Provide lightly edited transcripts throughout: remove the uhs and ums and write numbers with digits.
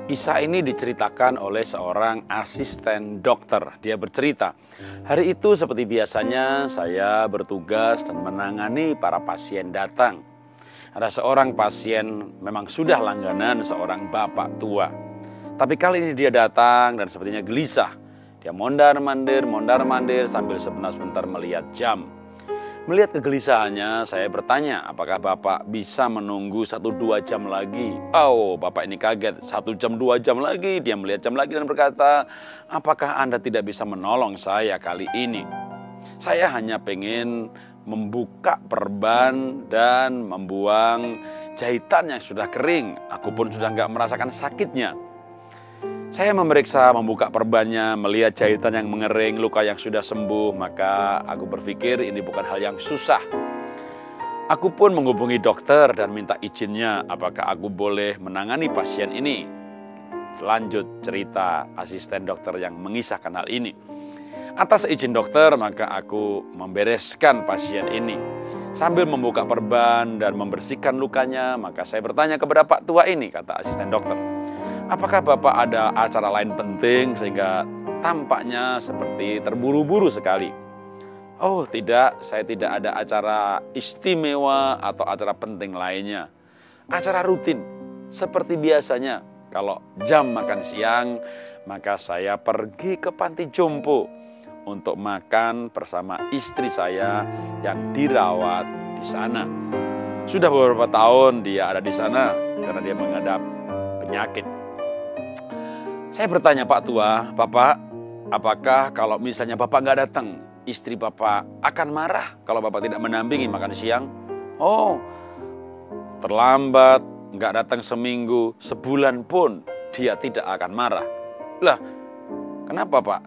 Kisah ini diceritakan oleh seorang asisten dokter. Dia bercerita, hari itu seperti biasanya saya bertugas dan menangani para pasien datang. Ada seorang pasien memang sudah langganan, seorang bapak tua. Tapi kali ini dia datang dan sepertinya gelisah. Dia mondar-mandir sambil sebentar-sebentar melihat jam. Melihat kegelisahannya, saya bertanya, apakah Bapak bisa menunggu 1-2 jam lagi? Oh, Bapak ini kaget, 1 jam 2 jam lagi. Dia melihat jam lagi dan berkata, apakah Anda tidak bisa menolong saya kali ini? Saya hanya pengen membuka perban dan membuang jahitan yang sudah kering. Aku pun sudah nggak merasakan sakitnya. Saya memeriksa, membuka perbannya, melihat jahitan yang mengering, luka yang sudah sembuh, maka aku berpikir ini bukan hal yang susah. Aku pun menghubungi dokter dan minta izinnya apakah aku boleh menangani pasien ini. Lanjut cerita asisten dokter yang mengisahkan hal ini. Atas izin dokter, maka aku membereskan pasien ini. Sambil membuka perban dan membersihkan lukanya, maka saya bertanya kepada Pak tua ini, kata asisten dokter. Apakah Bapak ada acara lain penting sehingga tampaknya seperti terburu-buru sekali? Oh tidak, saya tidak ada acara istimewa atau acara penting lainnya. Acara rutin, seperti biasanya. Kalau jam makan siang, maka saya pergi ke panti jompo untuk makan bersama istri saya yang dirawat di sana. Sudah beberapa tahun dia ada di sana karena dia menghadap penyakit. Saya bertanya Pak tua, Bapak, apakah kalau misalnya Bapak nggak datang, istri Bapak akan marah kalau Bapak tidak mendampingi makan siang? Oh, terlambat, nggak datang seminggu, sebulan pun dia tidak akan marah. Lah, kenapa Pak?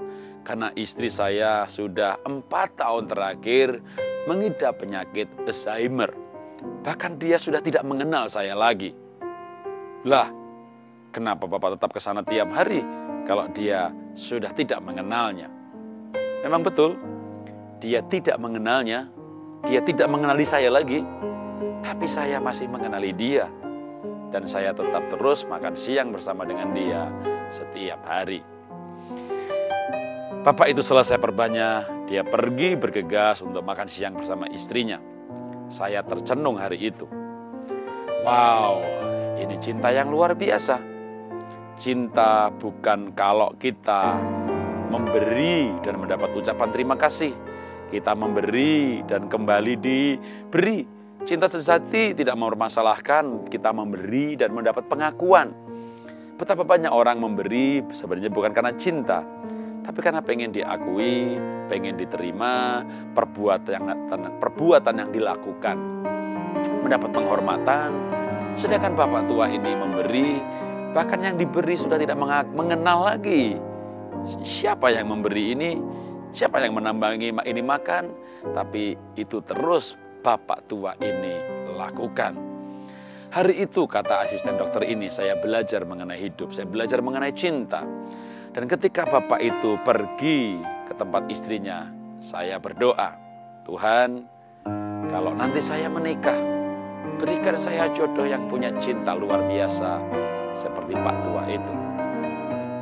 Karena istri saya sudah 4 tahun terakhir mengidap penyakit Alzheimer. Bahkan dia sudah tidak mengenal saya lagi. Lah, kenapa Bapak tetap ke sana tiap hari kalau dia sudah tidak mengenalnya? Memang betul, dia tidak mengenalnya, dia tidak mengenali saya lagi, tapi saya masih mengenali dia. Dan saya tetap terus makan siang bersama dengan dia setiap hari. Bapak itu selesai perbannya, dia pergi bergegas untuk makan siang bersama istrinya. Saya tercenung hari itu. Wow, ini cinta yang luar biasa. Cinta bukan kalau kita memberi dan mendapat ucapan terima kasih. Kita memberi dan kembali diberi. Cinta sejati tidak mempermasalahkan kita memberi dan mendapat pengakuan. Betapa banyak orang memberi sebenarnya bukan karena cinta, tapi karena pengen diakui, pengen diterima, perbuatan yang dilakukan, mendapat penghormatan. Sedangkan Bapak tua ini memberi, bahkan yang diberi sudah tidak mengenal lagi. Siapa yang memberi ini, siapa yang menambangi ini makan, tapi itu terus Bapak tua ini lakukan. Hari itu kata asisten dokter ini, saya belajar mengenai hidup, saya belajar mengenai cinta. Dan ketika Bapak itu pergi ke tempat istrinya, saya berdoa, Tuhan, kalau nanti saya menikah, berikan saya jodoh yang punya cinta luar biasa seperti Pak tua itu.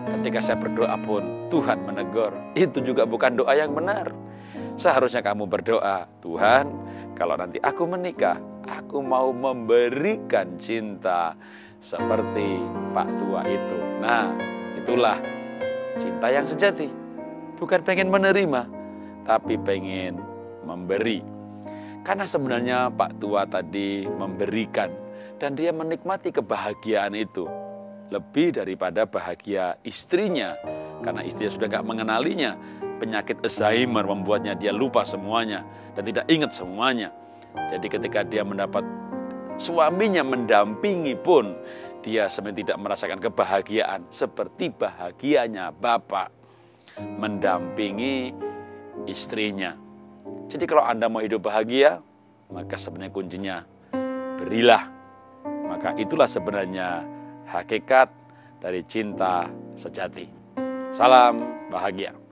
Ketika saya berdoa pun, Tuhan menegur, itu juga bukan doa yang benar. Seharusnya kamu berdoa, Tuhan, kalau nanti aku menikah, aku mau memberikan cinta seperti Pak tua itu. Nah, itulah cinta yang sejati. Bukan pengen menerima, tapi pengen memberi. Karena sebenarnya Pak tua tadi memberikan, dan dia menikmati kebahagiaan itu lebih daripada bahagia istrinya. Karena istrinya sudah gak mengenalinya. Penyakit Alzheimer membuatnya dia lupa semuanya dan tidak ingat semuanya. Jadi ketika dia mendapat suaminya mendampingi pun, dia sebenarnya tidak merasakan kebahagiaan seperti bahagianya Bapak mendampingi istrinya. Jadi kalau Anda mau hidup bahagia, maka sebenarnya kuncinya berilah. Maka itulah sebenarnya hakikat dari cinta sejati. Salam bahagia.